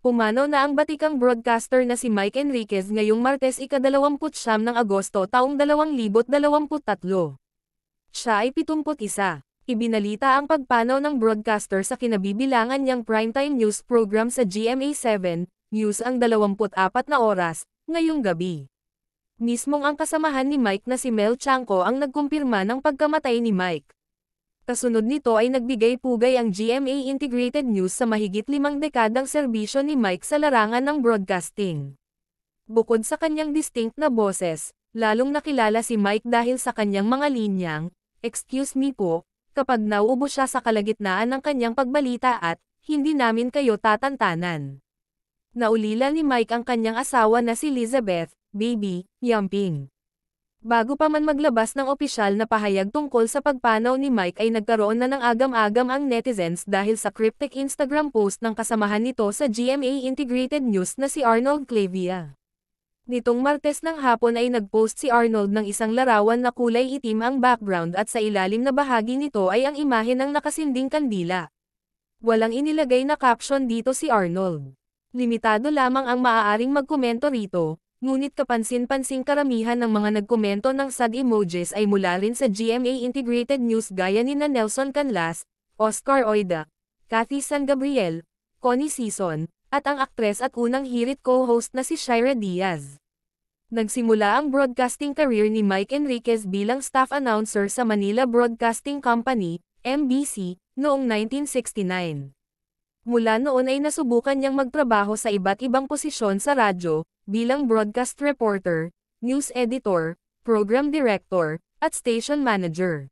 Pumanaw na ang batikang broadcaster na si Mike Enriquez ngayong Martes ika-29 ng Agosto taong 2023. Siya ay 71. Ibinalita ang pagpanaw ng broadcaster sa kinabibilangan niyang primetime news program sa GMA7 News ang 24 na oras, ngayong gabi. Mismong ang kasamahan ni Mike na si Mel Chanco ang nagkumpirma ng pagkamatay ni Mike. Kasunod nito ay nagbigay-pugay ang GMA Integrated News sa mahigit 5 dekadang serbisyo ni Mike sa larangan ng broadcasting. Bukod sa kanyang distinct na boses, lalong nakilala si Mike dahil sa kanyang mga linyang, "Excuse me po," kapag nauubo siya sa kalagitnaan ng kanyang pagbalita at, "Hindi namin kayo tatantanan." Naulila ni Mike ang kanyang asawa na si Elizabeth, "Baby, yamping." Bago pa man maglabas ng opisyal na pahayag tungkol sa pagpanaw ni Mike ay nagkaroon na ng agam-agam ang netizens dahil sa cryptic Instagram post ng kasamahan nito sa GMA Integrated News na si Arnold Clavia. Nitong Martes ng hapon ay nagpost si Arnold ng isang larawan na kulay itim ang background at sa ilalim na bahagi nito ay ang imahe ng nakasinding kandila. Walang inilagay na caption dito si Arnold. Limitado lamang ang maaaring magkomento rito. Ngunit kapansin-pansing karamihan ng mga nagkomento ng sad emojis ay mula rin sa GMA Integrated News gaya ni Nelson Canlas, Oscar Oida, Cathy San Gabriel, Connie Sison, at ang aktres at unang hirit co-host na si Shira Diaz. Nagsimula ang broadcasting career ni Mike Enriquez bilang staff announcer sa Manila Broadcasting Company, MBC, noong 1969. Mula noon ay nasubukan niyang magtrabaho sa iba't ibang posisyon sa radyo, bilang broadcast reporter, news editor, program director, at station manager.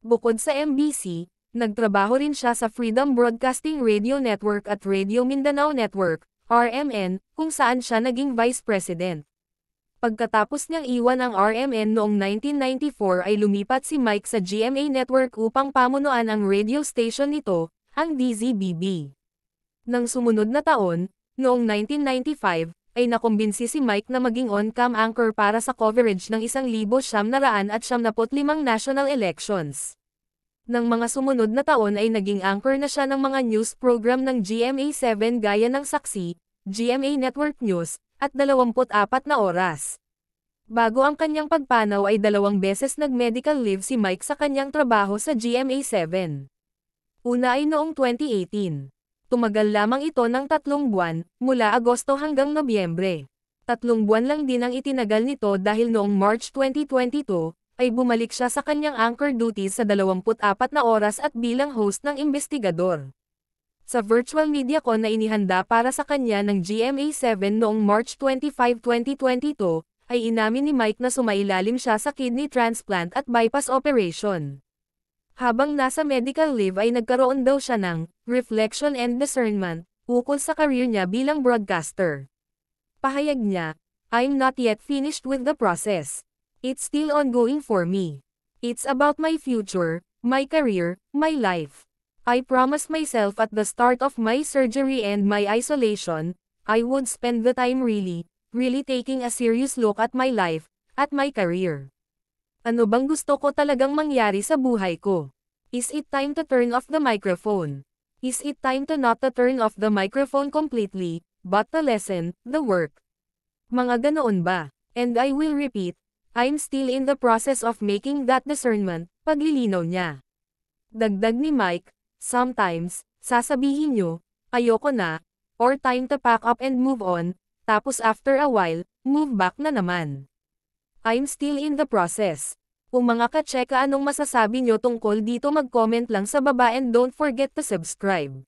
Bukod sa MBC, nagtrabaho rin siya sa Freedom Broadcasting Radio Network at Radio Mindanao Network, RMN, kung saan siya naging vice president. Pagkatapos niyang iwan ang RMN noong 1994 ay lumipat si Mike sa GMA Network upang pamunuan ang radio station nito, ang DZBB. Nang sumunod na taon, noong 1995, ay nakumbinsi si Mike na maging on-cam anchor para sa coverage ng 1,975 national elections. Nang mga sumunod na taon ay naging anchor na siya ng mga news program ng GMA7 gaya ng Saksi, GMA Network News, at 24 na oras. Bago ang kanyang pagpanaw ay 2 beses nag-medical leave si Mike sa kanyang trabaho sa GMA7. Una ay noong 2018. Tumagal lamang ito ng 3 buwan, mula Agosto hanggang Nobyembre. 3 buwan lang din ang itinagal nito dahil noong March 2022, ay bumalik siya sa kanyang anchor duties sa 24 na oras at bilang host ng investigador. Sa virtual MediaCon na inihanda para sa kanya ng GMA7 noong March 25, 2022, ay inamin ni Mike na sumailalim siya sa kidney transplant at bypass operation. Habang nasa medical leave ay nagkaroon daw siya ng reflection and discernment ukol sa career niya bilang broadcaster. Pahayag niya, "I'm not yet finished with the process. It's still ongoing for me. It's about my future, my career, my life. I promised myself at the start of my surgery and my isolation, I would spend the time really taking a serious look at my life, at my career. Ano bang gusto ko talagang mangyari sa buhay ko? Is it time to turn off the microphone? Is it time to not to turn off the microphone completely, but to lessen the work? Mga ganoon ba? And I will repeat, I'm still in the process of making that discernment," paglilinaw niya. Dagdag ni Mike, "Sometimes, sasabihin niyo, ayoko na, or time to pack up and move on, tapos after a while, move back na naman. I'm still in the process." Kung mga ka-cheka anong masasabi nyo tungkol dito mag-comment lang sa baba and don't forget to subscribe.